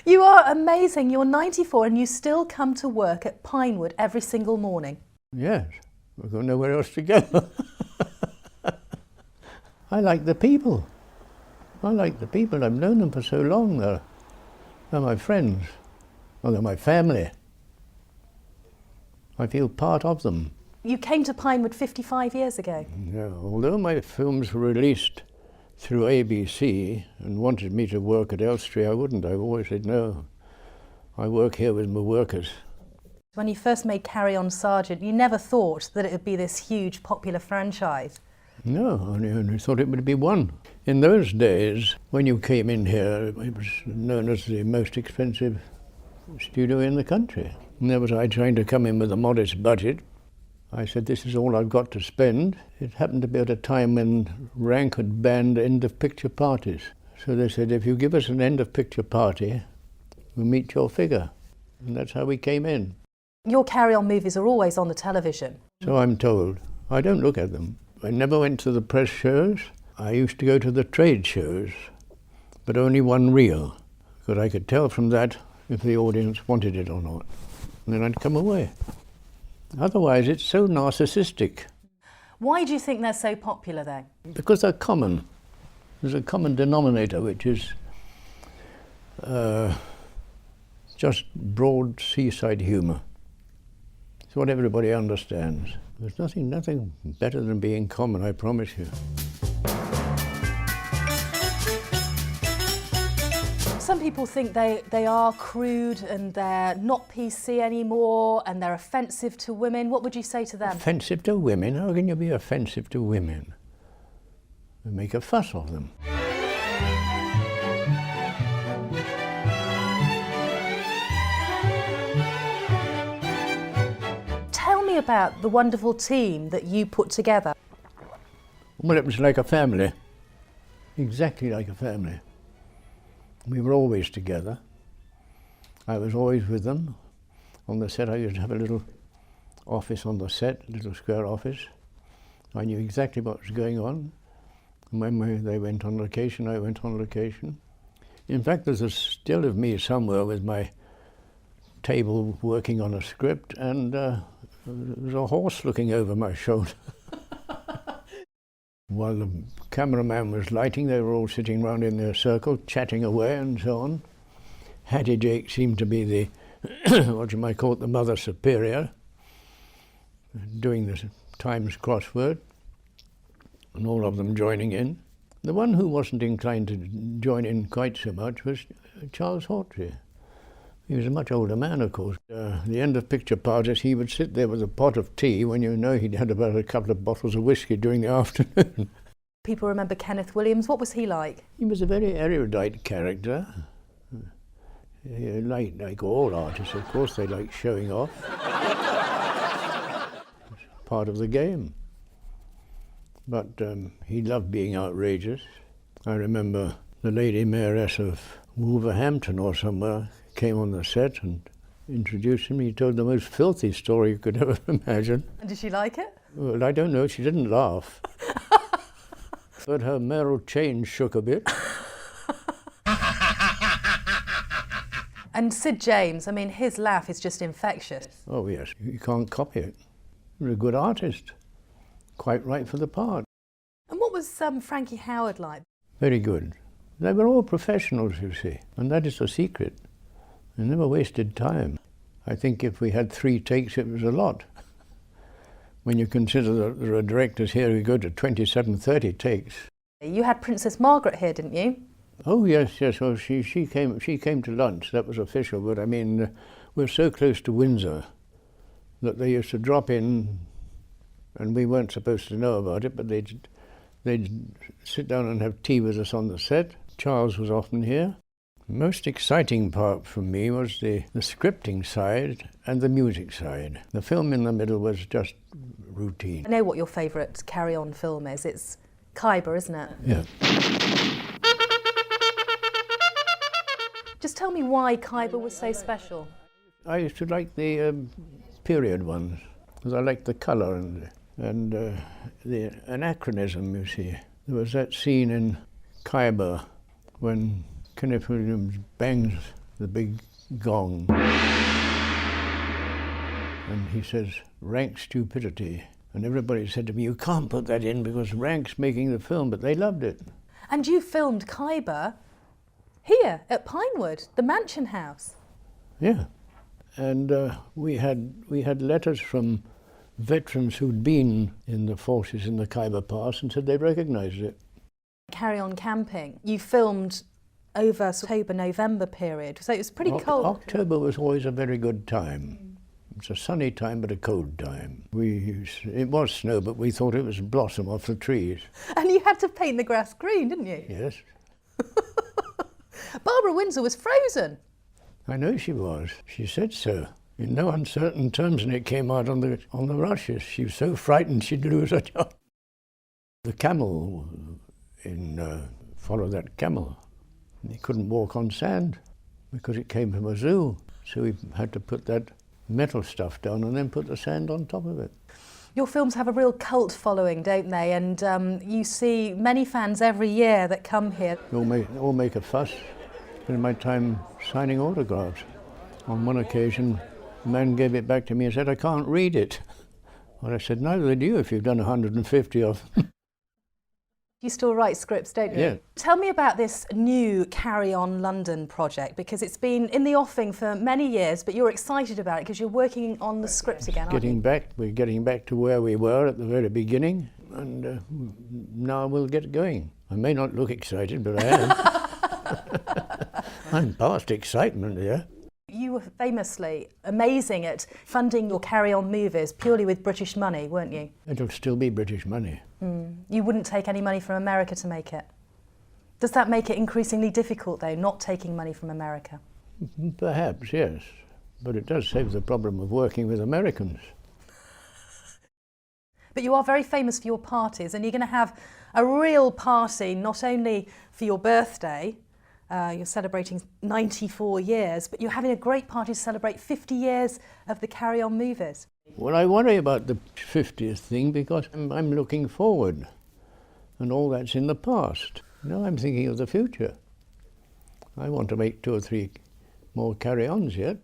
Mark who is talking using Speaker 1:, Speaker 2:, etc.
Speaker 1: You are amazing. You're 94 and you still come to work at Pinewood every single morning.
Speaker 2: Yes, I've got nowhere else to go. I like the people. I like the people. I've known them for so long. They're my friends. Well, they're my family. I feel part of them.
Speaker 1: You came to Pinewood 55 years ago.
Speaker 2: Yeah, although my films were released through ABC and wanted me to work at Elstree, I wouldn't. I've always said no. I work here with my workers.
Speaker 1: When you first made Carry On Sergeant, you never thought that it would be this huge popular franchise.
Speaker 2: No, I only thought it would be one. In those days, when you came in here, it was known as the most expensive studio in the country. And there was I trying to come in with a modest budget. I said, this is all I've got to spend. It happened to be at a time when Rank had banned end-of-picture parties. So they said, if you give us an end-of-picture party, we'll meet your figure. And that's how we came in.
Speaker 1: Your Carry On movies are always on the television.
Speaker 2: So I'm told. I don't look at them. I never went to the press shows. I used to go to the trade shows, but only one reel, because I could tell from that if the audience wanted it or not. And then I'd come away. Otherwise, it's so narcissistic.
Speaker 1: Why do you think they're so popular, though?
Speaker 2: Because they're common. There's a common denominator, which is just broad seaside humour. It's what everybody understands. There's nothing better than being common, I promise you.
Speaker 1: Some people think they are crude and they're not PC anymore and they're offensive to women. What would you say to them?
Speaker 2: Offensive to women? How can you be offensive to women? We make a fuss of them.
Speaker 1: Tell me about the wonderful team that you put together.
Speaker 2: Well, it was like a family. Exactly like a family. We were always together. I was always with them. On the set, I used to have a little office on the set, a little square office. I knew exactly what was going on. And when they went on location, I went on location. In fact, there's a still of me somewhere with my table working on a script, and there was a horse looking over my shoulder. While the cameraman was lighting, they were all sitting round in their circle, chatting away and so on. Hattie Jake seemed to be the, what you might call it, the mother superior, doing the Times crossword, and all of them joining in. The one who wasn't inclined to join in quite so much was Charles Hawtrey. He was a much older man, of course. The end-of-picture parties, he would sit there with a pot of tea when you know he'd had about a couple of bottles of whiskey during the afternoon.
Speaker 1: People remember Kenneth Williams. What was he like?
Speaker 2: He was a very erudite character. Like all artists, of course, they like showing off. It's part of the game. But he loved being outrageous. I remember the Lady Mayoress of Wolverhampton or somewhere came on the set and introduced him. He told the most filthy story you could ever imagine.
Speaker 1: And did she like it?
Speaker 2: Well, I don't know, she didn't laugh. But her mayoral chain shook a bit.
Speaker 1: And Sid James, I mean, his laugh is just infectious.
Speaker 2: Oh yes, you can't copy it. He was a good artist, quite right for the part.
Speaker 1: And what was Frankie Howard like?
Speaker 2: Very good. They were all professionals, you see, and that is the secret. They never wasted time. I think if we had 3 takes, it was a lot. When you consider that there are directors here who go to 27, 30 takes.
Speaker 1: You had Princess Margaret here, didn't you?
Speaker 2: Oh yes. Well, she came to lunch. That was official. But I mean, we're so close to Windsor that they used to drop in, and we weren't supposed to know about it. But they'd sit down and have tea with us on the set. Charles was often here. The most exciting part for me was the scripting side and the music side. The film in the middle was just routine.
Speaker 1: I know what your favourite Carry On film is. It's Khyber, isn't it?
Speaker 2: Yeah.
Speaker 1: Just tell me why Khyber was so special.
Speaker 2: I used to like the period ones, because I liked the colour and the anachronism, you see. There was that scene in Khyber when Kenneth Williams bangs the big gong. And he says, rank stupidity. And everybody said to me, you can't put that in because Rank's making the film, but they loved it.
Speaker 1: And you filmed Khyber here at Pinewood, the Mansion House.
Speaker 2: Yeah. And we had letters from veterans who'd been in the forces in the Khyber Pass and said they recognised it.
Speaker 1: Carry On Camping. You filmed over October-November period, so it was pretty cold.
Speaker 2: October was always a very good time. It's a sunny time but a cold time. It was snow, but we thought it was blossom off the trees.
Speaker 1: And you had to paint the grass green, didn't you?
Speaker 2: Yes.
Speaker 1: Barbara Windsor was frozen.
Speaker 2: I know she was. She said so, in no uncertain terms, and it came out on the rushes. She was so frightened she'd lose her job. The camel followed that camel. He couldn't walk on sand because it came from a zoo. So we had to put that metal stuff down and then put the sand on top of it.
Speaker 1: Your films have a real cult following, don't they? And you see many fans every year that come here.
Speaker 2: All make a fuss. Spend my time signing autographs. On one occasion, a man gave it back to me and said, I can't read it. Well, I said, neither do you if you've done 150 of them.
Speaker 1: You still write scripts, don't you?
Speaker 2: Yeah.
Speaker 1: Tell me about this new Carry On London project, because it's been in the offing for many years, but you're excited about it because you're working on the script again, aren't you?
Speaker 2: We're getting back to where we were at the very beginning, and now we'll get going. I may not look excited, but I am. I'm past excitement here.
Speaker 1: You were famously amazing at funding your Carry On movies purely with British money, weren't you?
Speaker 2: It'll still be British money.
Speaker 1: You wouldn't take any money from America to make it. Does that make it increasingly difficult, though, not taking money from America?
Speaker 2: Perhaps, yes. But it does save the problem of working with Americans.
Speaker 1: But you are very famous for your parties, and you're going to have a real party, not only for your birthday, you're celebrating 94 years, but you're having a great party to celebrate 50 years of the Carry On movies.
Speaker 2: Well, I worry about the 50th thing because I'm looking forward, and all that's in the past. Now I'm thinking of the future. I want to make 2 or 3 more Carry Ons yet.